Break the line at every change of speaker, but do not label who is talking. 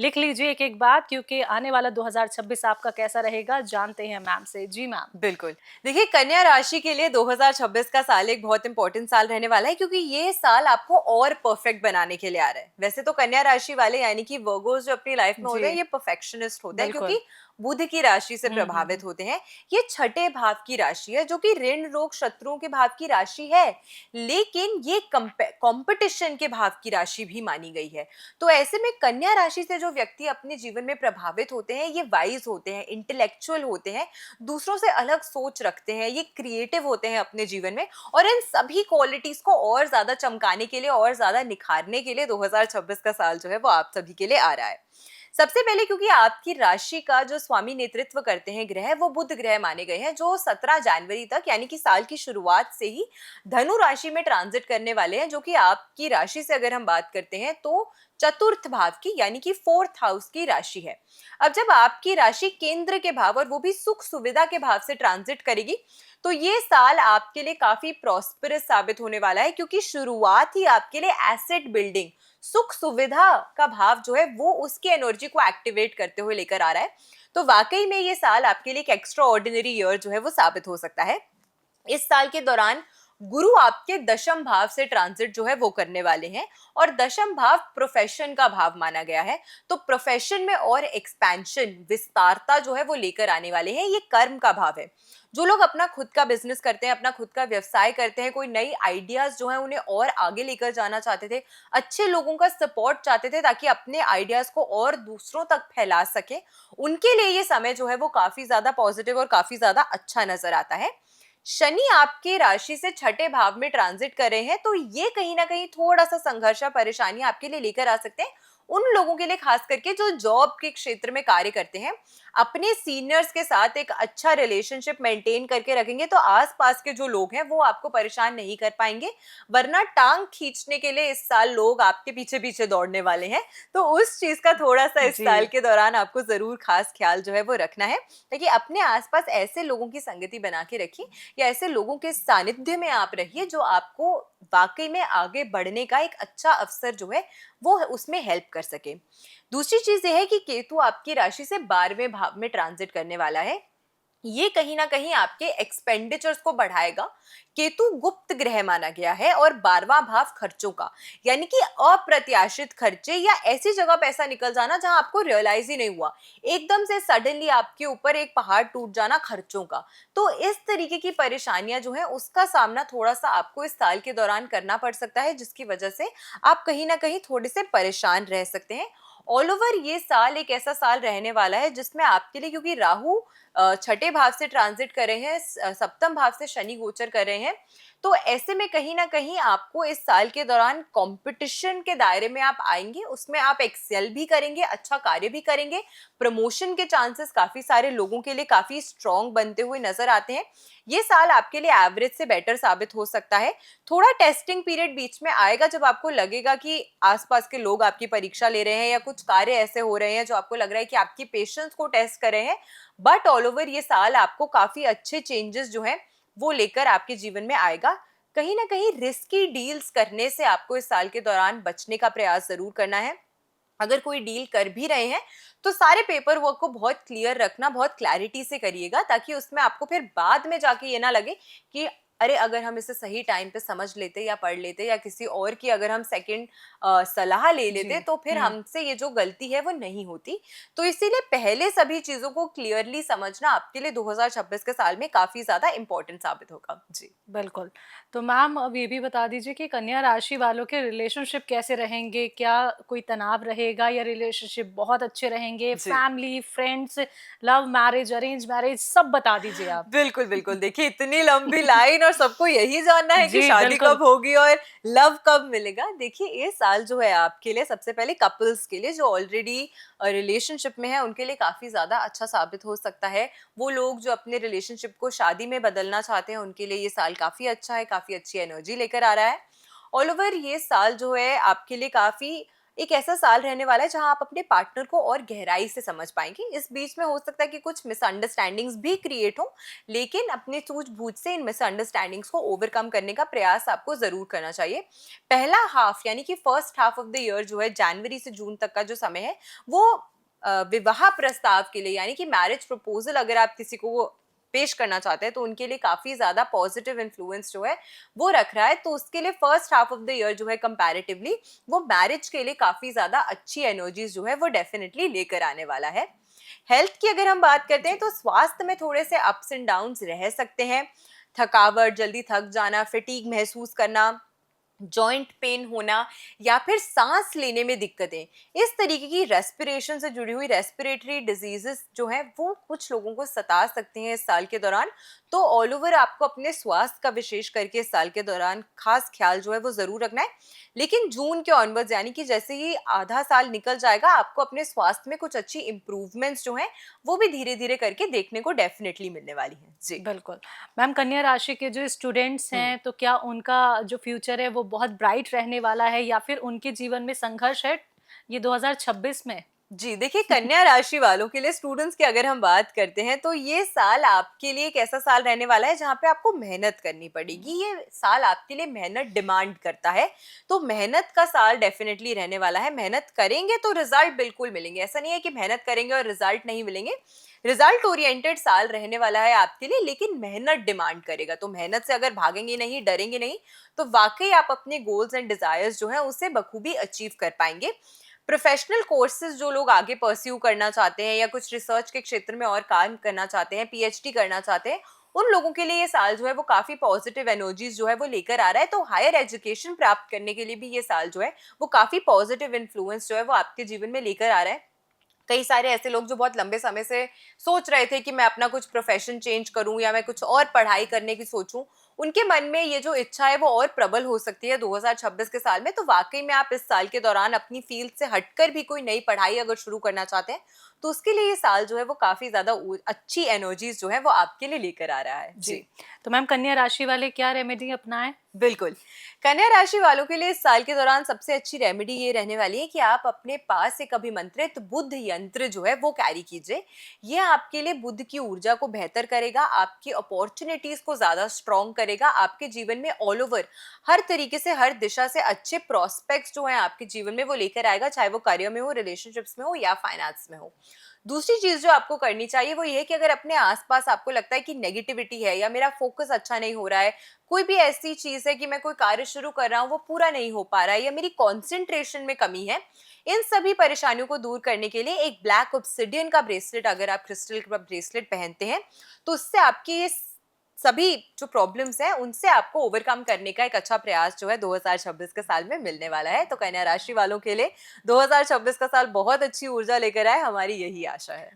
लिख लीजिए एक-एक बात, क्योंकि आने वाला 2026 आपका कैसा रहेगा जानते हैं मैम से। जी मैम।
बिल्कुल। देखिए, कन्या राशि के लिए 2026 का साल एक बहुत इंपॉर्टेंट साल रहने वाला है, क्योंकि ये साल आपको और परफेक्ट बनाने के लिए आ रहा है। वैसे तो कन्या राशि वाले यानी कि वर्गोस जो अपनी लाइफ में
जी,
होते हैं, ये परफेक्शनिस्ट होते हैं,
बिल्कुल।
क्योंकि बुध की राशि से
हुँ।
प्रभावित होते हैं। ये छठे भाव की राशि है, जो कि ऋण रोग शत्रुओं के भाव की राशि है, लेकिन ये कंपटीशन के भाव की राशि भी मानी गई है। तो ऐसे में कन्या राशि से जो व्यक्ति अपने जीवन में प्रभावित होते हैं, ये वाइज होते हैं, इंटेलेक्चुअल होते हैं, दूसरों से अलग सोच रखते हैं, ये क्रिएटिव होते हैं अपने जीवन में, और इन सभी क्वालिटीज को और ज्यादा चमकाने के लिए, और ज्यादा निखारने के लिए 2026 का साल जो है वो आप सभी के लिए आ रहा है। सबसे पहले क्योंकि आपकी राशि का जो स्वामी नेतृत्व करते हैं ग्रह, वो बुध ग्रह माने गए हैं, जो 17 जनवरी तक यानी कि साल की शुरुआत से ही धनु राशि में ट्रांजिट करने वाले हैं, जो कि आपकी राशि से अगर हम बात करते हैं तो चतुर्थ भाव की यानी कि फोर्थ हाउस की राशि है। अब जब आपकी राशि केंद्र के भाव, और वो भी सुख सुविधा के भाव से ट्रांजिट करेगी, तो ये साल आपके लिए काफी प्रॉस्पेरस साबित होने वाला है, क्योंकि शुरुआत ही आपके लिए एसेट बिल्डिंग, सुख सुविधा का भाव जो है वो उसकी एनर्जी को एक्टिवेट करते हुए लेकर आ रहा है। तो वाकई में ये साल आपके लिए एक एक्स्ट्रा ऑर्डिनरी ईयर जो है वो साबित हो सकता है। इस साल के दौरान गुरु आपके दशम भाव से ट्रांजिट जो है वो करने वाले हैं, और दशम भाव प्रोफेशन का भाव माना गया है। तो प्रोफेशन में और एक्सपेंशन, विस्तारता जो है वो लेकर आने वाले हैं। ये कर्म का भाव है। जो लोग अपना खुद का बिजनेस करते हैं, अपना खुद का व्यवसाय करते हैं, कोई नई आइडियाज जो है उन्हें और आगे लेकर जाना चाहते थे, अच्छे लोगों का सपोर्ट चाहते थे ताकि अपने आइडियाज को और दूसरों तक फैला सके, उनके लिए ये समय जो है वो काफी ज्यादा पॉजिटिव और काफी ज्यादा अच्छा नजर आता है। शनि आपके राशि से छठे भाव में ट्रांजिट कर रहे हैं, तो ये कहीं ना कहीं थोड़ा सा संघर्ष और परेशानी आपके लिए लेकर आ सकते हैं, उन लोगों के लिए खास करके जो जॉब के क्षेत्र में कार्य करते हैं। अपने सीनियर्स के साथ एक अच्छा रिलेशनशिप मेंटेन करके रखेंगे तो आसपास के जो लोग हैं वो आपको परेशान नहीं कर पाएंगे, वरना टांग खींचने के लिए इस साल लोग आपके पीछे पीछे दौड़ने वाले हैं। तो उस चीज का थोड़ा सा इस
जी।
साल के दौरान आपको जरूर खास ख्याल जो है वो रखना है, ताकि अपने आसपास ऐसे लोगों की संगति बना के रखिए, या ऐसे लोगों के सानिध्य में आप रहिए जो आपको वाकई में आगे बढ़ने का एक अच्छा अवसर जो है वो उसमें हेल्प कर सके। दूसरी चीज ये है कि केतु आपकी राशि से 12वें भाव में ट्रांजिट करने वाला है। ये कहीं ना कहीं आपके एक्सपेंडिचर्स को बढ़ाएगा। केतु गुप्त ग्रह माना गया है, और 12वां भाव खर्चों का, यानी कि अप्रत्याशित खर्चे या ऐसी जगह पैसा निकल जाना जहां आपको रियलाइज ही नहीं हुआ, एकदम से सडनली आपके ऊपर एक पहाड़ टूट जाना खर्चों का। तो इस तरीके की परेशानियां जो है उसका सामना थोड़ा सा आपको इस साल के दौरान करना पड़ सकता है, जिसकी वजह से आप कहीं ना कहीं थोड़े से परेशान रह सकते हैं। ऑल ओवर ये साल एक ऐसा साल रहने वाला है जिसमें आपके लिए, क्योंकि राहु छठे भाव से ट्रांजिट कर रहे हैं, सप्तम भाव से शनि गोचर कर रहे हैं, तो ऐसे में कहीं ना कहीं आपको इस साल के दौरान कंपटीशन के दायरे में आप आएंगे, उसमें आप एक्सेल भी करेंगे, अच्छा कार्य भी करेंगे। प्रमोशन के चांसेस काफी सारे लोगों के लिए काफी स्ट्रांग बनते हुए नजर आते हैं। ये साल आपके लिए एवरेज से बेटर साबित हो सकता है। थोड़ा टेस्टिंग पीरियड बीच में आएगा जब आपको लगेगा कि आसपास के लोग आपकी परीक्षा ले रहे हैं, या कुछ कार्य ऐसे हो रहे हैं जो आपको लग रहा है कि आपकी पेशेंस को टेस्ट कर रहे हैं। बट ऑल ओवर ये साल आपको काफी अच्छे चेंजेस जो हैं वो लेकर आपके जीवन में आएगा। कहीं ना कहीं रिस्की डील्स करने से आपको इस साल के दौरान बचने का प्रयास जरूर करना है। अगर कोई डील कर भी रहे हैं तो सारे पेपर वर्क को बहुत क्लियर रखना, बहुत क्लैरिटी से करिएगा, ताकि उसमें आपको फिर बाद में जाके ये ना लगे कि अरे अगर हम इसे सही टाइम पे समझ लेते या पढ़ लेते, या किसी और की अगर हम सेकंड सलाह ले
जी।
लेते, तो फिर
हुँ।
हमसे ये जो गलती है वो नहीं होती। तो इसीलिए पहले सभी चीजों को क्लियरली समझना आपके लिए 2026 के साल में काफी ज्यादा इंपॉर्टेंट साबित होगा। जी।
बिल्कुल। तो मैम अब ये भी बता दीजिए कि कन्या राशि वालों के रिलेशनशिप कैसे रहेंगे? क्या कोई तनाव रहेगा या रिलेशनशिप बहुत अच्छे रहेंगे?
जी।
Family, friends, love marriage, arrange marriage सब बता दीजिए आप।
बिल्कुल, बिल्कुल। देखिए, इतनी लंबी लाइन, और सबको यही जानना है कि
जी,
शादी
बिल्कुल।
कब होगी और लव कब मिलेगा। देखिए, ये साल जो है आपके लिए, सबसे पहले कपल्स के लिए जो ऑलरेडी रिलेशनशिप में है, उनके लिए काफ़ी ज़्यादा अच्छा साबित हो सकता है। वो लोग जो अपने रिलेशनशिप को शादी में बदलना चाहते हैं, उनके लिए ये साल काफ़ी अच्छा है, काफ़ी अच्छी एनर्जी लेकर आ रहा है। ऑल ओवर ये साल जो है आपके लिए काफ़ी एक ऐसा साल रहने वाला है जहां आप अपने पार्टनर को और गहराई से समझ पाएंगे। इस बीच में हो सकता है कि कुछ मिसअंडरस्टैंडिंग्स भी क्रिएट हो, लेकिन अपने सूझबूझ से इन मिसअंडरस्टैंडिंग्स को ओवरकम करने का प्रयास आपको जरूर करना चाहिए। पहला हाफ यानी कि first half of the year जो है, जनवरी से जून तक का जो समय है, वो विवाह प्रस्ताव के लिए यानी कि मैरिज प्रपोजल अगर आप किसी को पेश करना चाहते हैं तो उनके लिए काफी ज्यादा पॉजिटिव इन्फ्लुएंस जो है वो रख रहा है। तो उसके लिए first half of the year जो है कंपैरेटिवली वो मैरिज के लिए काफी ज्यादा अच्छी एनर्जीज जो है वो डेफिनेटली लेकर आने वाला है। हेल्थ की अगर हम बात करते हैं
जी।
तो स्वास्थ्य में थोड़े से अप्स एंड डाउन्स रह सकते हैं। थकावट, जल्दी थक जाना, फटीग महसूस करना, जॉइंट पेन होना या फिर सांस लेने में दिक्कतें, इस तरीके की रेस्पिरेशन से जुड़ी हुई रेस्पिरेटरी डिजीजेस जो हैं वो कुछ लोगों को सता सकते हैं इस साल के दौरान। तो ऑल ओवर आपको अपने स्वास्थ्य का विशेष करके इस साल के दौरान खास ख्याल जो है वो जरूर रखना है। लेकिन जून के ऑनवर्ड्स यानी कि जैसे ही आधा साल निकल जाएगा, आपको अपने स्वास्थ्य में कुछ अच्छी इंप्रूवमेंट्स जो हैं वो भी धीरे धीरे करके देखने को डेफिनेटली मिलने वाली हैं। जी।
बिल्कुल। मैम, कन्या राशि के जो स्टूडेंट्स
हम्म।
हैं, तो क्या उनका जो फ्यूचर है वो बहुत ब्राइट रहने वाला है या फिर उनके जीवन में संघर्ष है ये 2026 में?
जी, देखिए कन्या राशि वालों के लिए, स्टूडेंट्स की अगर हम बात करते हैं तो ये साल आपके लिए एक ऐसा साल रहने वाला है जहाँ पे आपको मेहनत करनी पड़ेगी। ये साल आपके लिए मेहनत डिमांड करता है, तो मेहनत का साल डेफिनेटली रहने वाला है। मेहनत करेंगे तो रिजल्ट बिल्कुल मिलेंगे, ऐसा नहीं है कि मेहनत करेंगे और रिजल्ट नहीं मिलेंगे। रिजल्ट ओरिएंटेड साल रहने वाला है आपके लिए, लेकिन मेहनत डिमांड करेगा। तो मेहनत से अगर भागेंगे नहीं, डरेंगे नहीं, तो वाकई आप अपने गोल्स एंड डिजायर्स जो है उसे बखूबी अचीव कर पाएंगे। प्रोफेशनल कोर्सेज जो लोग आगे परस्यू करना चाहते हैं या कुछ रिसर्च के क्षेत्र में और काम करना चाहते हैं, पीएचडी करना चाहते हैं, उन लोगों के लिए ये साल जो है वो काफी पॉजिटिव एनर्जीज जो है वो लेकर आ रहा है। तो हायर एजुकेशन प्राप्त करने के लिए भी ये साल जो है वो काफी पॉजिटिव इन्फ्लुएंस जो है वो आपके जीवन में लेकर आ रहा है। कई सारे ऐसे लोग जो बहुत लंबे समय से सोच रहे थे कि मैं अपना कुछ प्रोफेशन चेंज करूं या मैं कुछ और पढ़ाई करने की सोचूं, उनके मन में ये जो इच्छा है वो और प्रबल हो सकती है 2026 के साल में। तो वाकई में आप इस साल के दौरान अपनी फील्ड से हटकर भी कोई नई पढ़ाई अगर शुरू करना चाहते हैं तो उसके लिए ये साल जो है वो काफी ज्यादा अच्छी एनर्जीज जो है वो आपके लिए लेकर आ रहा है।
जी।
जी।
तो मैम, कन्या राशि वाले क्या रेमेडी अपनाएं?
बिल्कुल। कन्या राशि वालों के लिए इस साल के दौरान सबसे अच्छी रेमेडी ये रहने वाली है कि आप अपने पास एक अभिमंत्रित बुद्ध यंत्र जो है वो कैरी कीजिए। ये आपके लिए बुद्ध की ऊर्जा को बेहतर करेगा, आपकी अपॉर्चुनिटीज को ज्यादा स्ट्रॉन्ग करेगा, आपके जीवन में ऑल ओवर हर तरीके से, हर दिशा से अच्छे प्रोस्पेक्ट्स जो हैं आपके जीवन में वो लेकर आएगा, चाहे वो करियर में हो, रिलेशनशिप्स में हो या फाइनेंस में हो। दूसरी चीज जो आपको करनी चाहिए वो ये है कि अगर अपने आसपास आपको लगता है कि नेगेटिविटी है या मेरा फोकस अच्छा नहीं हो रहा है, कोई भी ऐसी चीज है कि मैं कोई कार्य शुरू कर रहा हूँ वो पूरा नहीं हो पा रहा है या मेरी कंसंट्रेशन में कमी है, इन सभी परेशानियों को दूर करने के लिए एक ब्लैक ऑब्सिडियन का ब्रेसलेट, अगर आप क्रिस्टल का ब्रेसलेट पहनते हैं तो उससे आपकी ये सभी जो प्रॉब्लम्स हैं उनसे आपको ओवरकम करने का एक अच्छा प्रयास जो है 2026 के साल में मिलने वाला है। तो कन्या राशि वालों के लिए 2026 का साल बहुत अच्छी ऊर्जा लेकर आए, हमारी यही आशा है।